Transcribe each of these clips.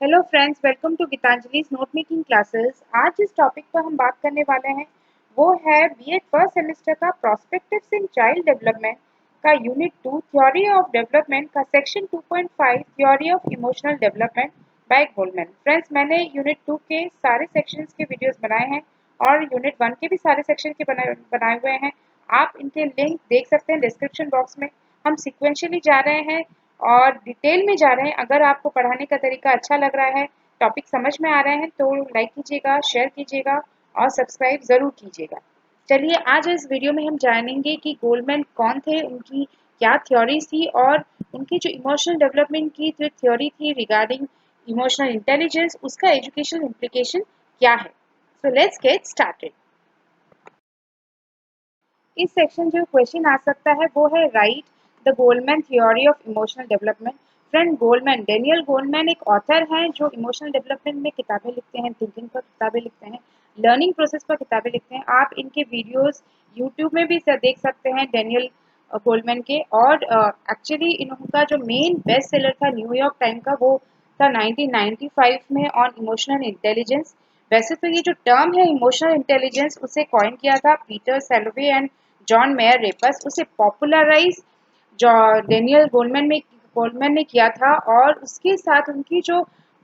Hello friends, welcome to Geetanjali's note making classes. आज जिस topic पर हम बात करने वाले हैं वो है बीएड फर्स्ट सेमेस्टर का प्रोस्पेक्टिव्स इन चाइल्ड डेवलपमेंट का यूनिट 2 थ्योरी ऑफ डेवलपमेंट का section 2.5 theory of emotional development bye Goldman. Friends, मैंने यूनिट 2 के सारे सेक्शंस के वीडियोस बनाए हैं और यूनिट 1 के भी सारे सेक्शन के बनाए हुए हैं। आप इनके लिंक देख सकते हैं डिस्क्रिप्शन बॉक्स में। हम सिक्वेंशियली जा रहे हैं और डिटेल में जा रहे हैं। अगर आपको पढ़ाने का तरीका अच्छा लग रहा है, टॉपिक समझ में आ रहे हैं तो लाइक कीजिएगा, शेयर कीजिएगा और सब्सक्राइब ज़रूर कीजिएगा। चलिए, आज इस वीडियो में हम जानेंगे कि गोल्डमैन कौन थे, उनकी क्या थ्योरीज थी और उनकी जो इमोशनल डेवलपमेंट की जो थ्योरी थी रिगार्डिंग इमोशनल इंटेलिजेंस, उसका एजुकेशनल इम्प्लीकेशन क्या है। So let's get started. इस सेक्शन जो क्वेश्चन आ सकता है वो है right the Goldman theory of emotional development. Friend, Goldman, Daniel Goldman एक ऑथर हैं जो इमोशनल डेवलपमेंट में किताबें लिखते हैं, थिंकिंग पर किताबें लिखते हैं, लर्निंग प्रोसेस पर किताबें लिखते हैं। आप इनके वीडियोस यूट्यूब में भी देख सकते हैं डेनियल गोल्डमैन के। और एक्चुअली इनका जो मेन बेस्ट सेलर था न्यूयॉर्क टाइम का, वो था 1995 में ऑन इमोशनल इंटेलिजेंस। वैसे तो ये जो टर्म है इमोशनल इंटेलिजेंस, उसे कॉइन किया था पीटर सेल्वे एंड जॉन मेयर रेपस। उसे पॉपुलराइज जो डेनियल गोल्डमैन ने किया था और उसके साथ उनकी जो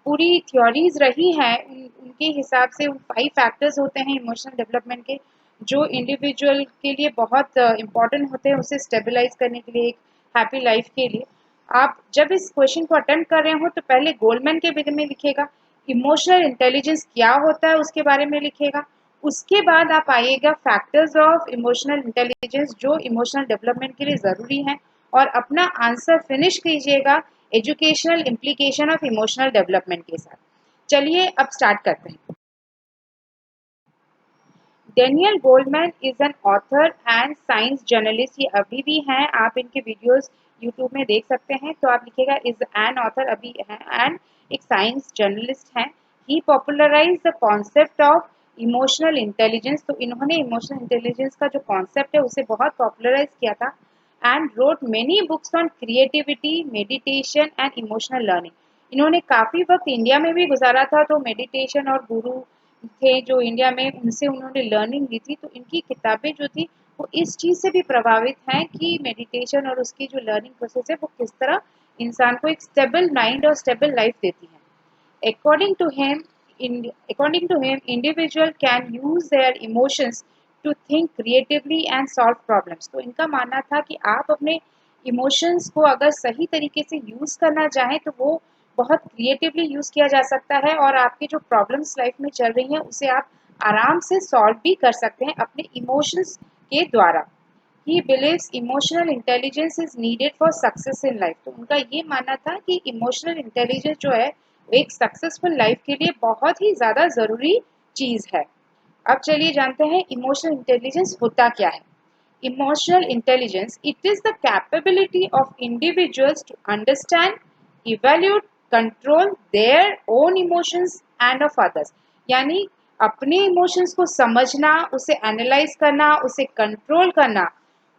पूरी थ्योरीज रही हैं उनके हिसाब से 5 फैक्टर्स होते हैं इमोशनल डेवलपमेंट के, जो इंडिविजुअल के लिए बहुत इंपॉर्टेंट होते हैं उसे स्टेबलाइज करने के लिए, एक हैप्पी लाइफ के लिए। आप जब इस क्वेश्चन को अटेम्प्ट कर रहे हो तो पहले गोल्डमैन के बारे में लिखेगा, इमोशनल इंटेलिजेंस क्या होता है उसके बारे में लिखेगा। उसके बाद आप आइएगा फैक्टर्स ऑफ इमोशनल इंटेलिजेंस जो इमोशनल डेवलपमेंट के लिए ज़रूरी हैं, और अपना आंसर फिनिश कीजिएगा educational implication of emotional development के साथ। चलिए अब स्टार्ट करते हैं। Daniel Goldman is an author and science journalist. ये अभी भी हैं, आप इनके वीडियोस यूट्यूब में देख सकते हैं। तो आप लिखेगा इज एन ऑथर, अभी है, एंड एक साइंस जर्नलिस्ट हैं। He popularize the concept of emotional intelligence. तो इन्होंने इमोशनल इंटेलिजेंस का जो कॉन्सेप्ट है उसे बहुत पॉपुलराइज किया था। And wrote many books on creativity, meditation and emotional learning. इन्होंने काफ़ी वक्त इंडिया में भी गुजारा था, तो मेडिटेशन और गुरु थे जो इंडिया में, उनसे उन्होंने लर्निंग ली थी। तो इनकी किताबें जो थी वो इस चीज़ से भी प्रभावित हैं कि मेडिटेशन और उसकी जो लर्निंग प्रोसेस है वो किस तरह इंसान को एक स्टेबल माइंड और स्टेबल लाइफ देती है। According to him, individual can use their emotions to think creatively and solve problems. तो इनका मानना था कि आप अपने इमोशंस को अगर सही तरीके से यूज करना चाहें तो वो बहुत क्रिएटिवली यूज किया जा सकता है और आपकी जो प्रॉब्लम्स लाइफ में चल रही हैं उसे आप आराम से सॉल्व भी कर सकते हैं अपने इमोशंस के द्वारा। He believes emotional intelligence is needed for success in life. तो उनका ये मानना था कि इमोशनल इंटेलिजेंस जो है वो एक सक्सेसफुल लाइफ के लिए बहुत ही ज़्यादा ज़रूरी चीज़ है। अब चलिए जानते हैं इमोशनल इंटेलिजेंस होता क्या है। Emotional intelligence, it is the capability of individuals to understand, evaluate, control their own emotions and of others। यानी अपने इमोशंस को समझना, उसे एनालाइज करना, उसे कंट्रोल करना,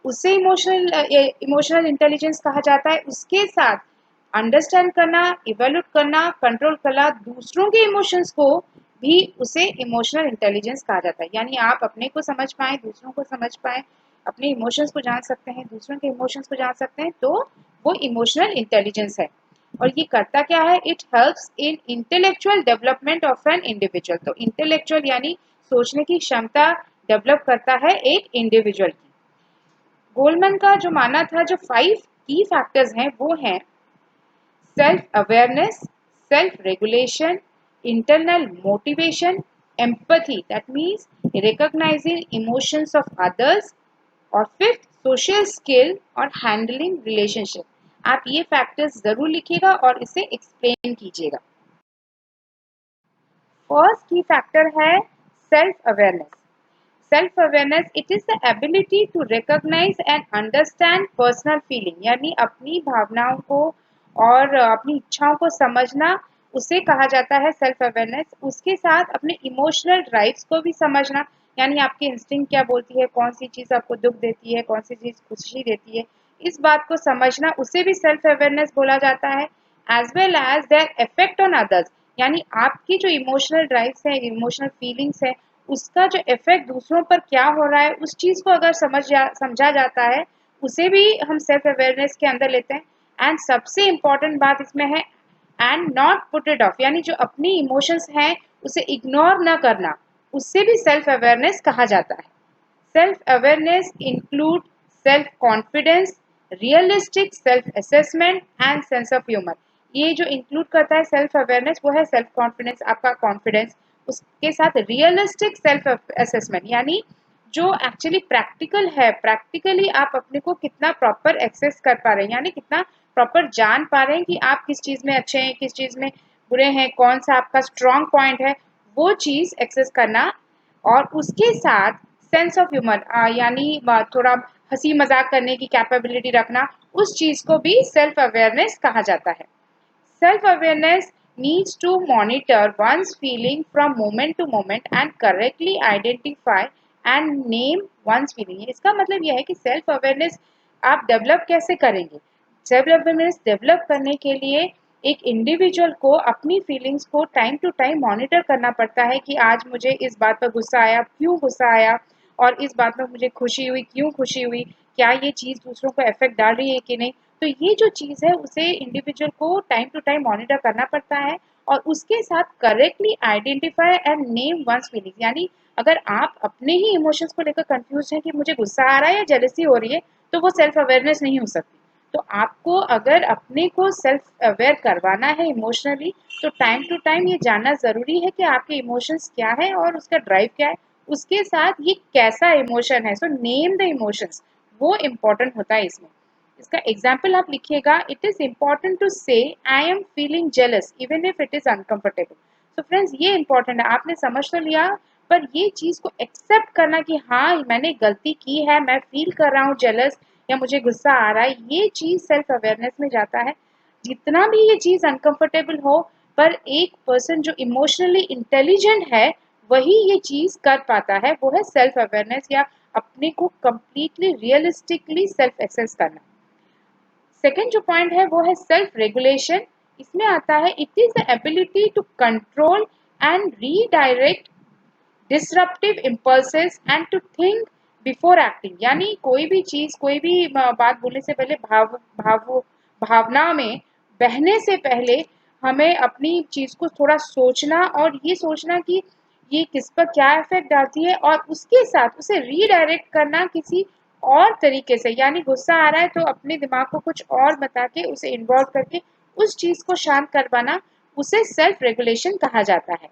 उसे इमोशनल इंटेलिजेंस कहा जाता है। उसके साथ अंडरस्टैंड करना, इवेल्यूट करना, कंट्रोल करना दूसरों के इमोशंस को भी उसे इमोशनल इंटेलिजेंस कहा जाता है। यानी आप अपने को समझ पाएँ, दूसरों को समझ पाएँ, अपने इमोशंस को जान सकते हैं, दूसरों के इमोशंस को जान सकते हैं, तो वो इमोशनल इंटेलिजेंस है। और ये करता क्या है? It helps in intellectual development of an individual. तो इंटेलेक्चुअल यानी सोचने की क्षमता डेवलप करता है एक इंडिविजुअल की। गोल्डमैन का जो मानना था, जो 5 की फैक्टर्स हैं वो हैं self awareness, self regulation, internal motivation, empathy, that means recognizing emotions of others, और फिफ्थ सोशल स्किल और हैंडलिंग रिलेशनशिप। आप ये फैक्टर्स जरूर लिखिएगा और इसे एक्सप्लेन कीजिएगा। फर्स्ट की फैक्टर है self awareness. Self awareness, it is the ability to recognise and understand personal feeling. यानी अपनी भावनाओं को और अपनी इच्छाओं को समझना, उसे कहा जाता है सेल्फ अवेयरनेस। उसके साथ अपने इमोशनल ड्राइव्स को भी समझना, यानी आपकी इंस्टिंक्ट क्या बोलती है, कौन सी चीज़ आपको दुख देती है, कौन सी चीज़ खुशी देती है, इस बात को समझना, उसे भी सेल्फ अवेयरनेस बोला जाता है। As well as their effect on others, यानी आपकी जो इमोशनल ड्राइव्स है, इमोशनल फीलिंग्स है, उसका जो इफेक्ट दूसरों पर क्या हो रहा है, उस चीज को अगर समझा जाता है, उसे भी हम सेल्फ अवेयरनेस के अंदर लेते हैं। एंड सबसे इम्पोर्टेंट बात इसमें है, and not put it of, यानी जो अपनी इमोशंस हैं उसे इग्नोर ना करना, उससे भी सेल्फ अवेयरनेस कहा जाता है। Self awareness include self confidence, realistic self assessment and sense of humour. ये जो इंक्लूड करता है सेल्फ अवेयरनेस, वो है सेल्फ कॉन्फिडेंस, आपका कॉन्फिडेंस, उसके साथ रियलिस्टिक सेल्फ असेसमेंट, यानी जो एक्चुअली प्रैक्टिकल है, प्रैक्टिकली आप अपने को कितना प्रॉपर एक्सेस कर पा रहे हैं, यानी कितना प्रॉपर जान पा रहे हैं कि आप किस चीज में अच्छे हैं, किस चीज में बुरे हैं, कौन सा आपका स्ट्रॉन्ग पॉइंट है, वो चीज एक्सेस करना। और उसके साथ सेंस ऑफ ह्यूमर, यानी थोड़ा हंसी मजाक करने की कैपेबिलिटी रखना, उस चीज को भी सेल्फ अवेयरनेस कहा जाता है। Self awareness needs to monitor one's feeling from moment to moment and correctly identify and name one's feeling। इसका मतलब यह है कि सेल्फ अवेयरनेस आप डेवलप कैसे करेंगे। सेल्फ अवेयरनेस डेवलप करने के लिए एक इंडिविजुअल को अपनी फीलिंग्स को टाइम टू टाइम मॉनिटर करना पड़ता है कि आज मुझे इस बात पर गुस्सा आया, क्यों गुस्सा आया, और इस बात में मुझे खुशी हुई, क्यों खुशी हुई, क्या ये चीज़ दूसरों को इफेक्ट डाल रही है कि नहीं। तो ये जो चीज़ है उसे इंडिविजुअल को टाइम टू टाइम मॉनिटर करना पड़ता है, और उसके साथ correctly identify and name one's feelings, यानी अगर आप अपने ही इमोशंस को लेकर कंफ्यूज हैं कि मुझे गुस्सा आ रहा है या जेलसी हो रही है, तो वो सेल्फ अवेयरनेस नहीं हो सकती। तो आपको अगर अपने को सेल्फ अवेयर करवाना है इमोशनली, तो टाइम टू टाइम ये जानना ज़रूरी है कि आपके इमोशंस क्या है और उसका ड्राइव क्या है, उसके साथ ये कैसा इमोशन है। सो नेम द इमोशंस, वो इम्पोर्टेंट होता है इसमें। इसका एग्जाम्पल आप लिखिएगा, इट इज इम्पोर्टेंट टू से I am feeling jealous even if it is uncomfortable. तो फ्रेंड्स ये इंपॉर्टेंट है, आपने समझ तो लिया, पर ये चीज को एक्सेप्ट करना कि हाँ मैंने गलती की है, मैं फील कर रहा हूँ जेलस या मुझे गुस्सा आ रहा है, ये चीज सेल्फ अवेयरनेस में जाता है। जितना भी ये चीज अनकंफर्टेबल हो, पर एक पर्सन जो इमोशनली इंटेलिजेंट है वही ये चीज कर पाता है, वो है सेल्फ अवेयरनेस, या अपने को कंप्लीटली रियलिस्टिकली सेल्फ एक्सेस करना। सेकेंड जो पॉइंट है वो है सेल्फ रेगुलेशन। इसमें आता है, it is the ability to control and redirect disruptive impulses and to think before acting. यानी कोई भी चीज, कोई भी बात बोलने से पहले भावना में बहने से पहले हमें अपनी चीज को थोड़ा सोचना, और ये सोचना कि ये किस पर क्या इफेक्ट डालती है, और उसके साथ उसे रीडायरेक्ट करना किसी और तरीके से। यानी गुस्सा आ रहा है तो अपने दिमाग को कुछ और बता के उसे इन्वॉल्व करके उस चीज को शांत करवाना, उसे सेल्फ रेगुलेशन कहा जाता है।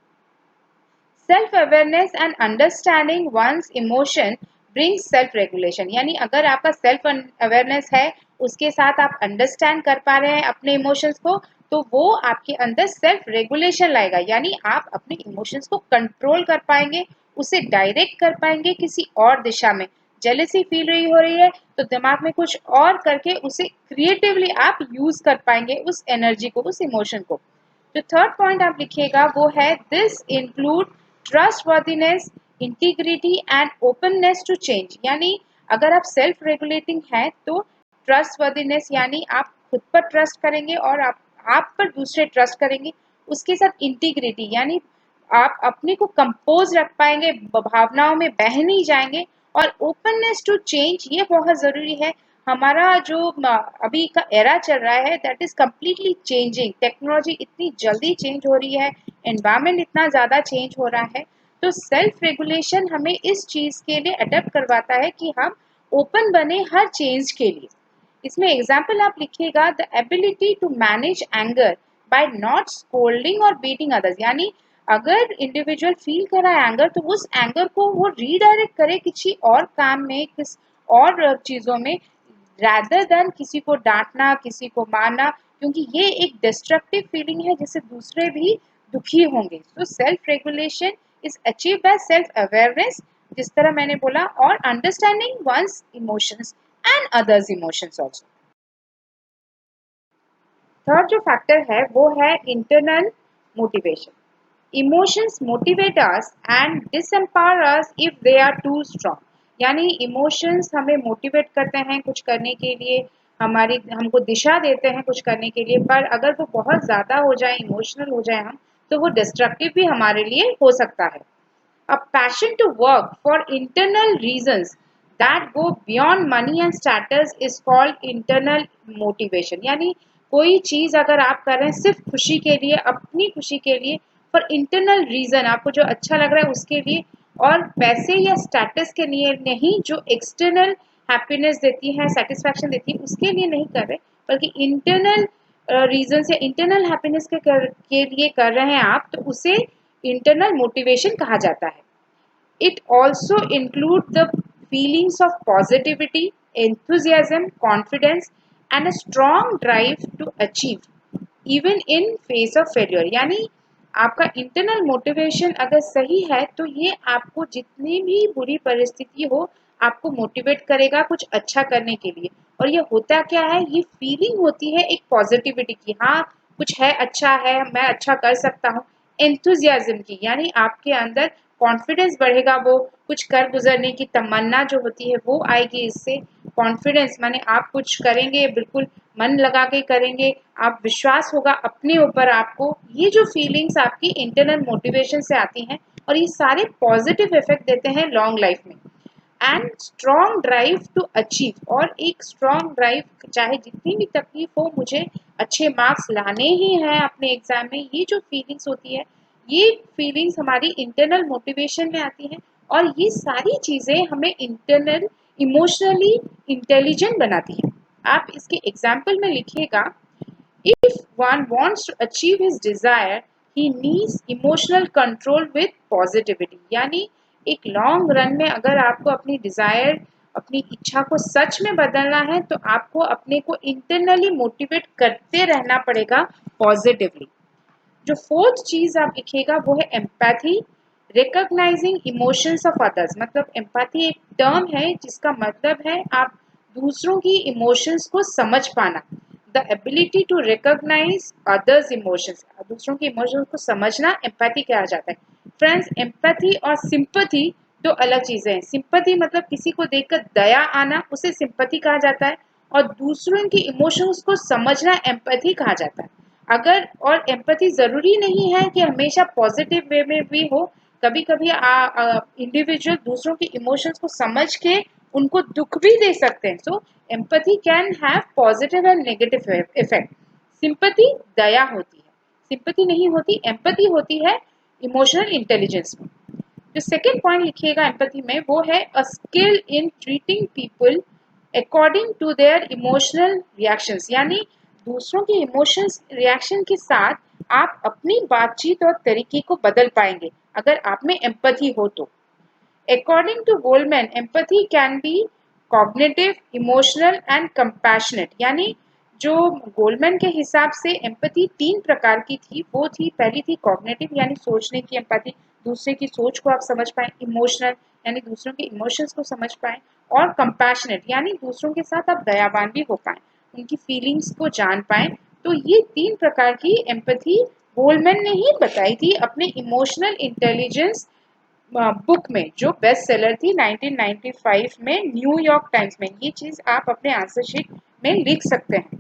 Self awareness and understanding one's emotion brings self regulation. यानी अगर आपका सेल्फ अवेयरनेस है, उसके साथ आप अंडरस्टैंड कर पा रहे हैं अपने इमोशंस को, तो वो आपके अंदर सेल्फ रेगुलेशन लाएगा, यानी आप अपने इमोशंस को कंट्रोल कर पाएंगे, उसे डायरेक्ट कर पाएंगे किसी और दिशा में। जेलसी फील रही हो रही है तो दिमाग में कुछ और करके उसे क्रिएटिवली आप यूज कर पाएंगे, उस एनर्जी को, उस इमोशन को। जो थर्ड पॉइंट आप लिखिएगा वो है, this include trustworthiness, integrity and openness to change. यानी अगर आप सेल्फ रेगुलेटिंग हैं तो ट्रस्टवर्दीनेस, यानी आप खुद पर ट्रस्ट करेंगे और आप पर दूसरे ट्रस्ट करेंगे। उसके साथ इंटीग्रिटी, यानी आप अपने को कंपोज रख पाएंगे, भावनाओं में बह नहीं जाएंगे। और ओपननेस टू चेंज, ये बहुत ज़रूरी है। हमारा जो अभी का एरा चल रहा है, that is completely changing, technology इतनी जल्दी चेंज हो रही है, एनवायरमेंट इतना ज़्यादा चेंज हो रहा है, तो सेल्फ रेगुलेशन हमें इस चीज़ के लिए अडेप्ट करवाता है कि हम ओपन बने हर चेंज के लिए। इसमें एग्जाम्पल आप लिखिएगा, the ability to manage anger by not scolding और बीटिंग अदर्स। यानी अगर इंडिविजुअल फील कर रहा है एंगर, तो उस एंगर को वो रीडायरेक्ट करे किसी और काम में, किस और चीज़ों में, रैदर देन किसी को डांटना, किसी को मारना, क्योंकि ये एक डिस्ट्रक्टिव फीलिंग है जिससे दूसरे भी दुखी होंगे। तो self regulation is achieve by self awareness, जिस तरह मैंने बोला, और understanding ones emotions and others emotions also. Third जो फैक्टर है वो है internal motivation. Emotions motivate us and disempower us if they are too strong. यानी इमोशंस हमें मोटिवेट करते हैं कुछ करने के लिए, हमको दिशा देते हैं कुछ करने के लिए, पर अगर वो बहुत ज़्यादा हो जाए, इमोशनल हो जाए हम, तो वो डिस्ट्रक्टिव भी हमारे लिए हो सकता है। A passion to work for internal reasons that go beyond money and status is called internal motivation। यानी कोई चीज अगर आप कर रहे हैं सिर्फ खुशी के लिए, अपनी खुशी के लिए, फॉर इंटरनल रीजन, आपको जो अच्छा लग रहा है उसके लिए, और पैसे या स्टेटस के लिए नहीं, जो एक्सटर्नल हैप्पीनेस देती है, सेटिस्फैक्शन देती है, उसके लिए नहीं कर रहे, बल्कि इंटरनल रीजन से इंटरनल हैप्पीनेस के लिए कर रहे हैं आप, तो उसे इंटरनल मोटिवेशन कहा जाता है। It also includes the feelings of positivity, enthusiasm, confidence, and a strong drive to achieve, even in face of failure। यानी आपका इंटरनल मोटिवेशन अगर सही है तो ये आपको जितनी भी बुरी परिस्थिति हो, आपको मोटिवेट करेगा कुछ अच्छा करने के लिए। और ये होता क्या है, ये फीलिंग होती है एक पॉजिटिविटी की, हाँ कुछ है, अच्छा है, मैं अच्छा कर सकता हूँ। एंथुजियाज्म की, यानी आपके अंदर कॉन्फिडेंस बढ़ेगा, वो कुछ कर गुजरने की तमन्ना जो होती है वो आएगी इससे। कॉन्फिडेंस माने आप कुछ करेंगे बिल्कुल मन लगा के करेंगे, आप विश्वास होगा अपने ऊपर आपको। ये जो फीलिंग्स आपकी इंटरनल मोटिवेशन से आती हैं और ये सारे पॉजिटिव इफेक्ट देते हैं लॉन्ग लाइफ में। And strong drive to achieve, और एक स्ट्रॉन्ग ड्राइव, चाहे जितनी भी तकलीफ हो, मुझे अच्छे मार्क्स लाने ही हैं अपने एग्जाम में, ये जो फीलिंग्स होती है, ये फीलिंग्स हमारी इंटरनल मोटिवेशन में आती हैं। और ये सारी चीजें हमें इंटरनल इमोशनली इंटेलिजेंट बनाती हैं। आप इसके एग्जाम्पल में लिखिएगा, if one wants to achieve his desire he needs emotional control with positivity. यानी एक लॉन्ग रन में अगर आपको अपनी डिजायर, अपनी इच्छा को सच में बदलना है, तो आपको अपने को इंटरनली मोटिवेट करते रहना पड़ेगा पॉजिटिवली। जो फोर्थ चीज आप लिखिएगा वो है empathy, recognising emotions of others. मतलब एम्पैथी एक टर्म है जिसका मतलब है आप दूसरों की इमोशंस को समझ पाना। The ability to recognise others emotions, दूसरों के इमोशंस को समझना एम्पैथी कहा जाता है। फ्रेंड्स, एम्पैथी और सिंपैथी दो अलग चीजें हैं। सिंपैथी मतलब किसी को देखकर दया आना, उसे सिंपैथी कहा जाता है, और दूसरों की इमोशंस को समझना एम्पैथी कहा जाता है। अगर, और एम्पैथी जरूरी नहीं है कि हमेशा पॉजिटिव वे में भी हो, कभी कभी इंडिविजुअल दूसरों के इमोशंस को समझ के उनको दुख भी दे सकते हैं। So empathy can have positive and negative effect. Sympathy दया होती है, सिंपैथी नहीं होती, एम्पैथी होती है इमोशनल इंटेलिजेंस में। जो सेकेंड पॉइंट लिखिएगा एम्पैथी में वो है a skill in treating people according to their emotional reactions. यानी दूसरों के इमोशंस रिएक्शन के साथ आप अपनी बातचीत और तरीके को बदल पाएंगे अगर आप में एम्पैथी हो तो। According to Goleman, empathy can be cognitive, emotional and compassionate. यानी जो गोलमैन के हिसाब से एम्पैथी 3 प्रकार की थी, वो थी, पहली थी कॉग्निटिव यानी सोचने की एम्पैथी, दूसरे की सोच को आप समझ पाए, इमोशनल यानी दूसरों के इमोशंस को समझ पाए, और कंपैशनेट यानी दूसरों के साथ आप दयावान भी हो पाए, उनकी फीलिंग्स को जान पाए। तो ये 3 प्रकार की एम्पैथी गोलमैन ने ही बताई थी अपने इमोशनल इंटेलिजेंस बुक में, जो बेस्ट सेलर थी 1995 में न्यूयॉर्क टाइम्स में। ये चीज आप अपने आंसर शीट में लिख सकते हैं।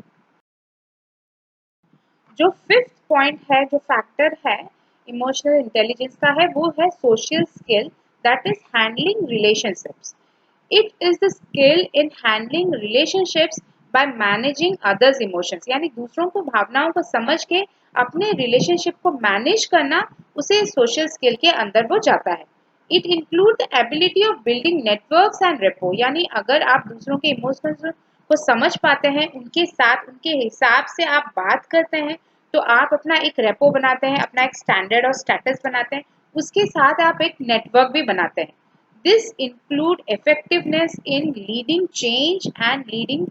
जो फिफ्थ पॉइंट है, जो फैक्टर है इमोशनल इंटेलिजेंस का, है वो है social skill, that is handling relationships. It is the skill in handling relationships by managing others emotions. यानी दूसरों को भावनाओं को समझ के अपने रिलेशनशिप को मैनेज करना, उसे सोशल स्किल के अंदर वो जाता है। It include the ability of building networks and repo. यानी अगर आप दूसरों के इमोशंस को समझ पाते हैं, उनके साथ उनके हिसाब से आप बात करते हैं, तो आप अपना एक रेपो बनाते हैं, अपना एक स्टैंडर्ड और स्टेटस बनाते हैं, उसके साथ आप एक नेटवर्क भी बनाते हैं। This include effectiveness in leading change and leading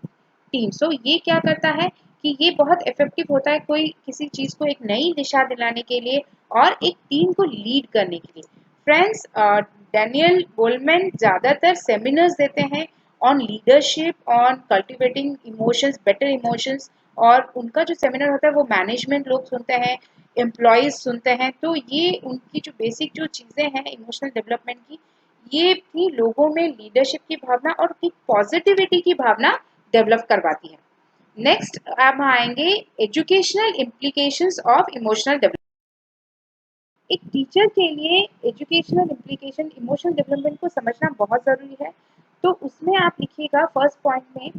team. So ये क्या करता है कि ये बहुत इफेक्टिव होता है कोई किसी चीज को एक नई दिशा दिलाने के लिए और एक टीम को लीड करने के लिए। फ्रेंड्स, डैनियल गोलमैन ज्यादातर सेमिनार्स देते हैं on leadership, on cultivating emotions, better emotions, और उनका जो सेमिनार होता है वो मैनेजमेंट लोग सुनते हैं, एम्प्लॉयज सुनते हैं। तो ये उनकी जो बेसिक जो चीजें हैं इमोशनल डेवलपमेंट की, ये भी लोगों में लीडरशिप की भावना और एक पॉजिटिविटी की भावना डेवलप करवाती है। नेक्स्ट हम आएंगे educational implications of emotional development. एक टीचर के लिए एजुकेशनल इम्प्लीकेशन इमोशनल डेवलपमेंट को समझना बहुत ज़रूरी है। तो उसमें आप लिखिएगा फर्स्ट पॉइंट में,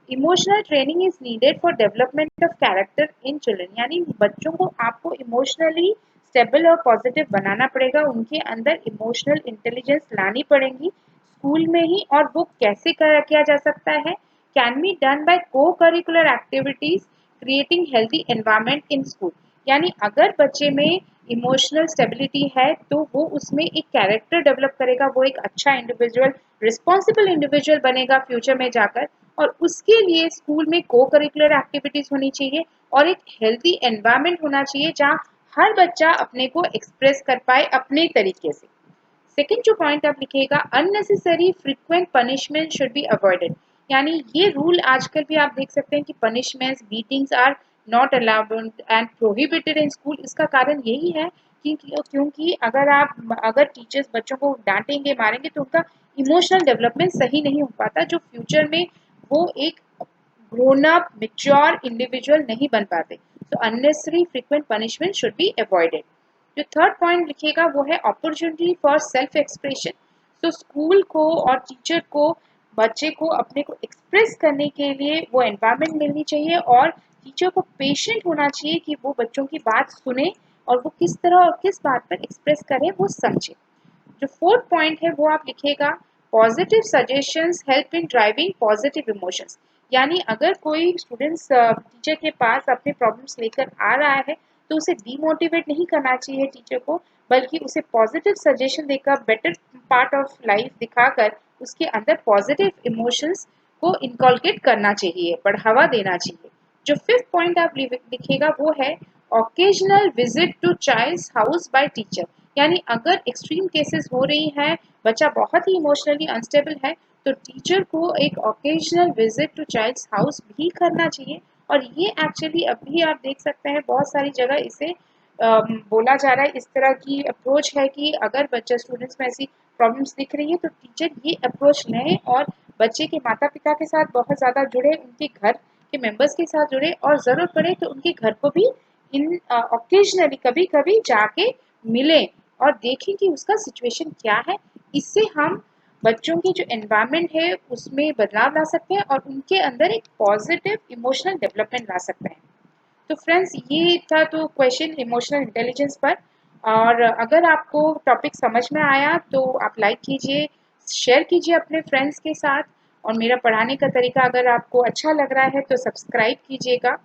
emotional training is needed for development of character in children, यानी बच्चों को आपको इमोशनली स्टेबल और पॉजिटिव बनाना पड़ेगा, उनके अंदर इमोशनल इंटेलिजेंस लानी पड़ेगी स्कूल में ही। और वो कैसे किया जा सकता है, कैन बी डन बाय को curricular activities creating healthy environment in school, यानी अगर बच्चे में इमोशनल स्टेबिलिटी है तो वो उसमें एक कैरेक्टर डेवलप करेगा, वो एक अच्छा इंडिविजुअल रिस्पॉन्सिबल इंडिविजुअल बनेगा फ्यूचर में जाकर। और उसके लिए स्कूल में को करिकुलर एक्टिविटीज होनी चाहिए और एक हेल्दी एनवायरनमेंट होना चाहिए जहाँ हर बच्चा अपने को एक्सप्रेस कर पाए अपने तरीके से। सेकेंड जो पॉइंट आप लिखिएगा, unnecessary frequent punishment should be avoided, यानी ये रूल आजकल भी आप देख सकते हैं कि punishments beatings are not allowed and prohibited in school. इसका कारण यही है कि क्योंकि अगर टीचर्स बच्चों को डांटेंगे मारेंगे तो उनका इमोशनल डेवलपमेंट सही नहीं हो पाता, जो फ्यूचर में वो एक ग्रोन अप मेच्योर इंडिविजुअल नहीं बन पाते। तो unnecessary frequent punishment should be avoided. जो थर्ड पॉइंट लिखिएगा वो है अपॉर्चुनिटी फॉर सेल्फ एक्सप्रेशन। तो स्कूल को और टीचर को बच्चे को अपने को एक्सप्रेस करने के लिए वो एनवायरनमेंट मिलनी चाहिए और टीचर को पेशेंट होना चाहिए कि वो बच्चों की बात सुने और वो किस तरह और किस बात पर एक्सप्रेस करें वो समझे। जो फोर्थ पॉइंट है वो आप लिखिएगा, positive suggestions help in driving positive emotions, यानी अगर कोई स्टूडेंट्स टीचर के पास अपने प्रॉब्लम्स लेकर आ रहा है तो उसे डीमोटिवेट नहीं करना चाहिए टीचर को, बल्कि उसे पॉजिटिव सजेशन देकर बेटर पार्ट ऑफ लाइफ दिखाकर उसके अंदर पॉजिटिव इमोशंस को इनकॉलकेट करना चाहिए, बढ़ावा देना चाहिए। जो फिफ्थ पॉइंट आप लिखिएगा वो है occasional visit to child's house by teacher, यानी अगर एक्सट्रीम केसेस हो रही हैं, बच्चा बहुत ही इमोशनली अनस्टेबल है, तो टीचर को एक occasional visit to child's house भी करना चाहिए। और ये एक्चुअली अभी आप देख सकते हैं बहुत सारी जगह इसे बोला जा रहा है, इस तरह की अप्रोच है कि अगर बच्चा स्टूडेंट्स में ऐसी प्रॉब्लम्स दिख रही है तो टीचर ये अप्रोच लें और बच्चे के माता पिता के साथ बहुत ज़्यादा जुड़े, उनके घर के मेंबर्स के साथ जुड़े और ज़रूरत पड़े तो उनके घर को भी इन ओकेजनली कभी कभी जाके मिलें और देखें कि उसका सिचुएशन क्या है। इससे हम बच्चों की जो एनवायरनमेंट है उसमें बदलाव ला सकते हैं और उनके अंदर एक पॉजिटिव इमोशनल डेवलपमेंट ला सकते हैं। तो फ्रेंड्स ये था तो क्वेश्चन इमोशनल इंटेलिजेंस पर। और अगर आपको टॉपिक समझ में आया तो आप लाइक कीजिए, शेयर कीजिए अपने फ्रेंड्स के साथ, और मेरा पढ़ाने का तरीका अगर आपको अच्छा लग रहा है तो सब्सक्राइब कीजिएगा।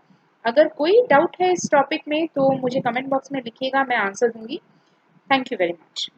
अगर कोई डाउट है इस टॉपिक में तो मुझे कमेंट बॉक्स में लिखिएगा, मैं आंसर दूंगी। Thank you very much.